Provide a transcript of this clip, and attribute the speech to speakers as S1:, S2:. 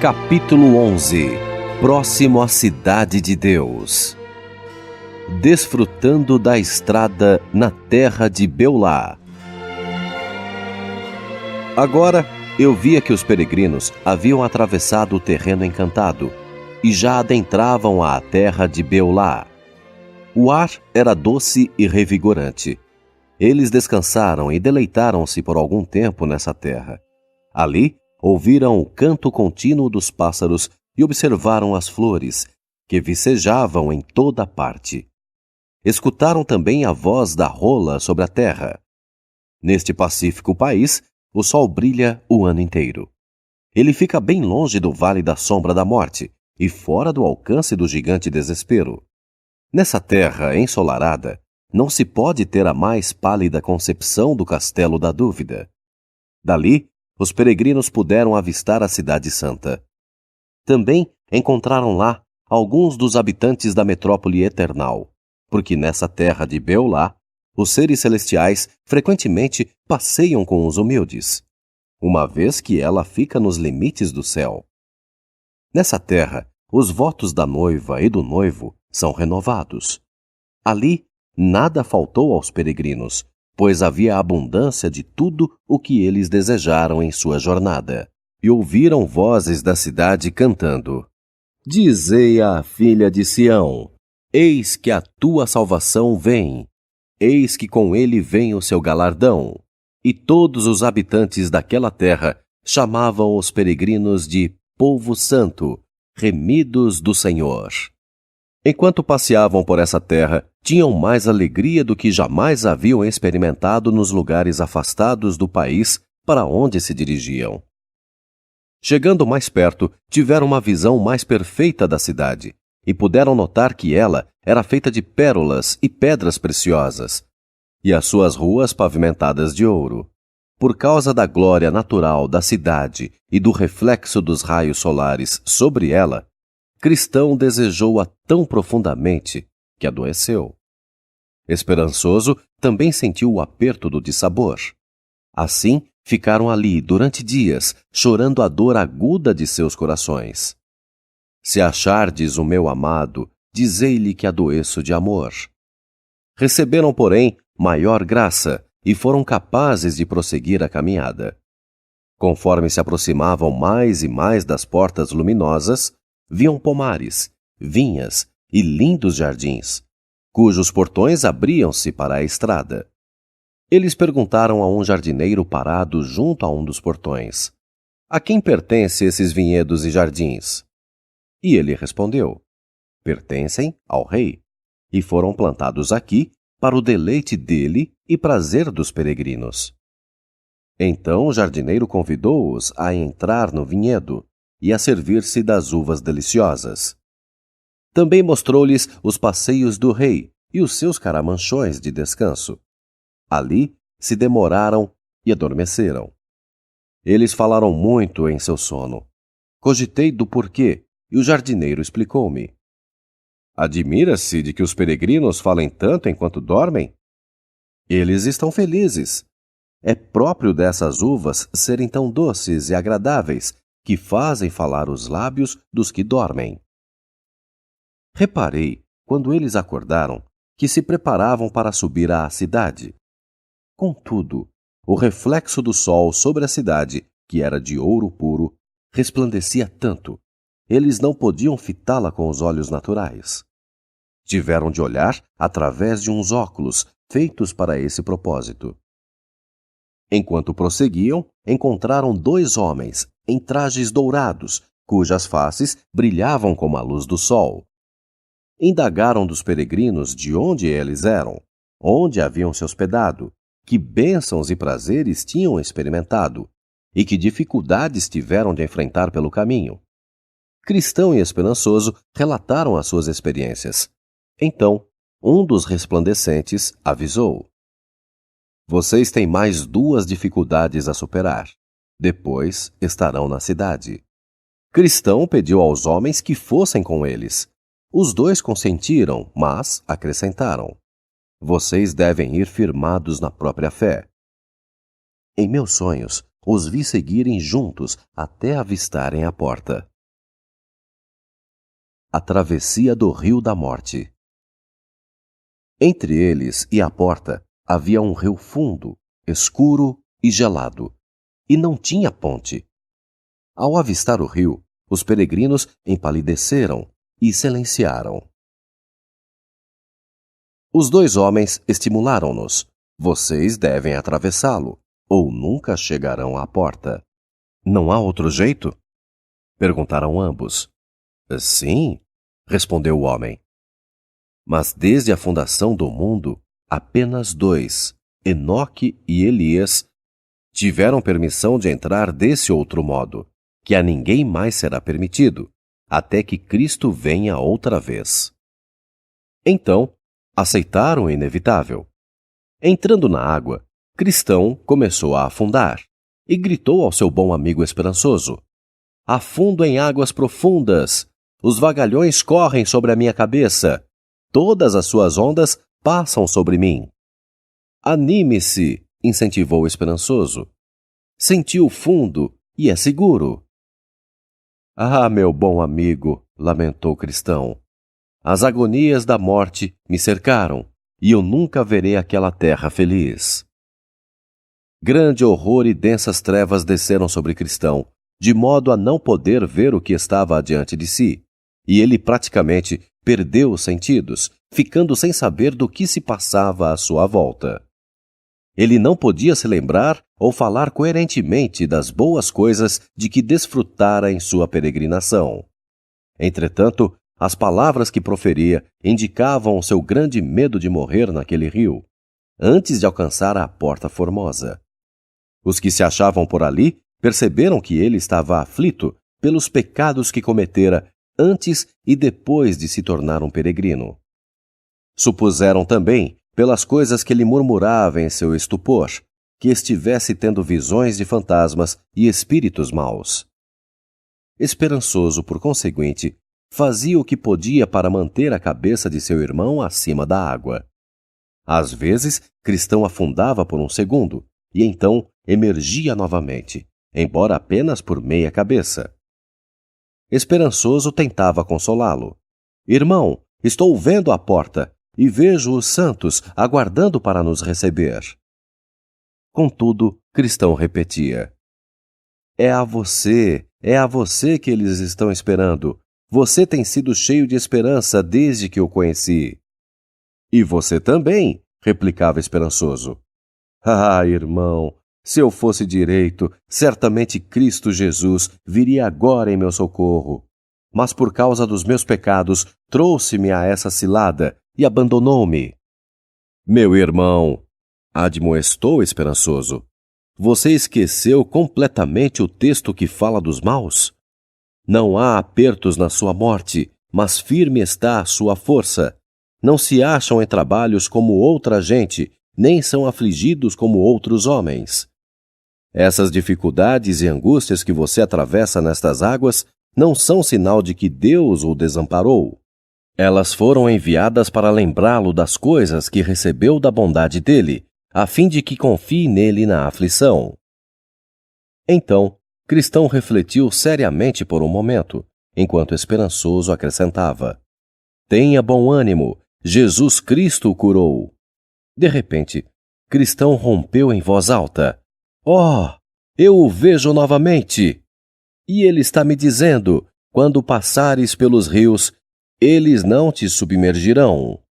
S1: Capítulo 11. Próximo à Cidade de Deus. Desfrutando da estrada na terra de Beulá. Agora eu via que os peregrinos haviam atravessado o terreno encantado e já adentravam à terra de Beulá. O ar era doce e revigorante. Eles descansaram e deleitaram-se por algum tempo nessa terra. Ali ouviram o canto contínuo dos pássaros e observaram as flores, que vicejavam em toda parte. Escutaram também a voz da rola sobre a terra. Neste pacífico país, o sol brilha o ano inteiro. Ele fica bem longe do vale da sombra da morte e fora do alcance do gigante desespero. Nessa terra ensolarada, não se pode ter a mais pálida concepção do castelo da dúvida. Dali, os peregrinos puderam avistar a cidade santa. Também encontraram lá alguns dos habitantes da metrópole eternal, porque nessa terra de Beulá, os seres celestiais frequentemente passeiam com os humildes, uma vez que ela fica nos limites do céu. Nessa terra, os votos da noiva e do noivo são renovados. Ali, nada faltou aos peregrinos, pois havia abundância de tudo o que eles desejaram em sua jornada. E ouviram vozes da cidade cantando: Dizei à filha de Sião: eis que a tua salvação vem, eis que com ele vem o seu galardão. E todos os habitantes daquela terra chamavam os peregrinos de povo santo, remidos do Senhor. Enquanto passeavam por essa terra, tinham mais alegria do que jamais haviam experimentado nos lugares afastados do país para onde se dirigiam. Chegando mais perto, tiveram uma visão mais perfeita da cidade e puderam notar que ela era feita de pérolas e pedras preciosas, e as suas ruas pavimentadas de ouro. Por causa da glória natural da cidade e do reflexo dos raios solares sobre ela, Cristão desejou-a tão profundamente que adoeceu. Esperançoso também sentiu o aperto do dissabor. Assim, ficaram ali durante dias, chorando a dor aguda de seus corações. Se achardes o meu amado, dizei-lhe que adoeço de amor. Receberam, porém, maior graça e foram capazes de prosseguir a caminhada. Conforme se aproximavam mais e mais das portas luminosas, viam pomares, vinhas e lindos jardins, cujos portões abriam-se para a estrada. Eles perguntaram a um jardineiro parado junto a um dos portões: A quem pertencem esses vinhedos e jardins? E ele respondeu: Pertencem ao rei, e foram plantados aqui para o deleite dele e prazer dos peregrinos. Então o jardineiro convidou-os a entrar no vinhedo e a servir-se das uvas deliciosas. Também mostrou-lhes os passeios do rei e os seus caramanchões de descanso. Ali se demoraram e adormeceram. Eles falaram muito em seu sono. Cogitei do porquê, e o jardineiro explicou-me. Admira-se de que os peregrinos falem tanto enquanto dormem? Eles estão felizes. É próprio dessas uvas serem tão doces e agradáveis, que fazem falar os lábios dos que dormem. Reparei, quando eles acordaram, que se preparavam para subir à cidade. Contudo, o reflexo do sol sobre a cidade, que era de ouro puro, resplandecia tanto, eles não podiam fitá-la com os olhos naturais. Tiveram de olhar através de uns óculos feitos para esse propósito. Enquanto prosseguiam, encontraram 2 homens em trajes dourados, cujas faces brilhavam como a luz do sol. Indagaram dos peregrinos de onde eles eram, onde haviam se hospedado, que bênçãos e prazeres tinham experimentado, e que dificuldades tiveram de enfrentar pelo caminho. Cristão e Esperançoso relataram as suas experiências. Então, um dos resplandecentes avisou: Vocês têm mais 2 dificuldades a superar. Depois estarão na cidade. Cristão pediu aos homens que fossem com eles. Os 2 consentiram, mas acrescentaram: Vocês devem ir firmados na própria fé. Em meus sonhos, os vi seguirem juntos até avistarem a porta. a travessia do Rio da Morte. Entre eles e a porta havia um rio fundo, escuro e gelado, e não tinha ponte. Ao avistar o rio, os peregrinos empalideceram e silenciaram. Os dois homens estimularam-nos. Vocês devem atravessá-lo, ou nunca chegarão à porta. Não há outro jeito? Perguntaram ambos. Sim, respondeu o homem. Mas desde a fundação do mundo, apenas dois, Enoque e Elias, tiveram permissão de entrar desse outro modo, que a ninguém mais será permitido, até que Cristo venha outra vez. Então, aceitaram o inevitável. Entrando na água, Cristão começou a afundar e gritou ao seu bom amigo esperançoso: Afundo em águas profundas! Os vagalhões correm sobre a minha cabeça! Todas as suas ondas passam sobre mim! Anime-se! Incentivou o esperançoso. Sentiu fundo e é seguro. Ah, meu bom amigo! Lamentou Cristão. As agonias da morte me cercaram e eu nunca verei aquela terra feliz. Grande horror e densas trevas desceram sobre Cristão, de modo a não poder ver o que estava adiante de si, e ele praticamente perdeu os sentidos, ficando sem saber do que se passava à sua volta. Ele não podia se lembrar ou falar coerentemente das boas coisas de que desfrutara em sua peregrinação. Entretanto, as palavras que proferia indicavam o seu grande medo de morrer naquele rio, antes de alcançar a Porta Formosa. Os que se achavam por ali perceberam que ele estava aflito pelos pecados que cometera antes e depois de se tornar um peregrino. Supuseram também, pelas coisas que ele murmurava em seu estupor, que estivesse tendo visões de fantasmas e espíritos maus. Esperançoso, por conseguinte, fazia o que podia para manter a cabeça de seu irmão acima da água. Às vezes, Cristão afundava por um segundo, e então emergia novamente, embora apenas por meia cabeça. Esperançoso tentava consolá-lo. Irmão, estou vendo a porta e vejo os santos aguardando para nos receber. Contudo, Cristão repetia: é a você que eles estão esperando. Você tem sido cheio de esperança desde que o conheci. E você também, replicava esperançoso. Ah, irmão, se eu fosse direito, certamente Cristo Jesus viria agora em meu socorro. Mas por causa dos meus pecados, trouxe-me a essa cilada e abandonou-me. Meu irmão, admoestou esperançoso, você esqueceu completamente o texto que fala dos maus? Não há apertos na sua morte, mas firme está a sua força. Não se acham em trabalhos como outra gente, nem são afligidos como outros homens. Essas dificuldades e angústias que você atravessa nestas águas não são sinal de que Deus o desamparou. Elas foram enviadas para lembrá-lo das coisas que recebeu da bondade dele, a fim de que confie nele na aflição. Então, Cristão refletiu seriamente por um momento, enquanto esperançoso acrescentava: Tenha bom ânimo, Jesus Cristo o curou. De repente, Cristão rompeu em voz alta: Oh, eu o vejo novamente! E ele está me dizendo: quando passares pelos rios, eles não te submergirão.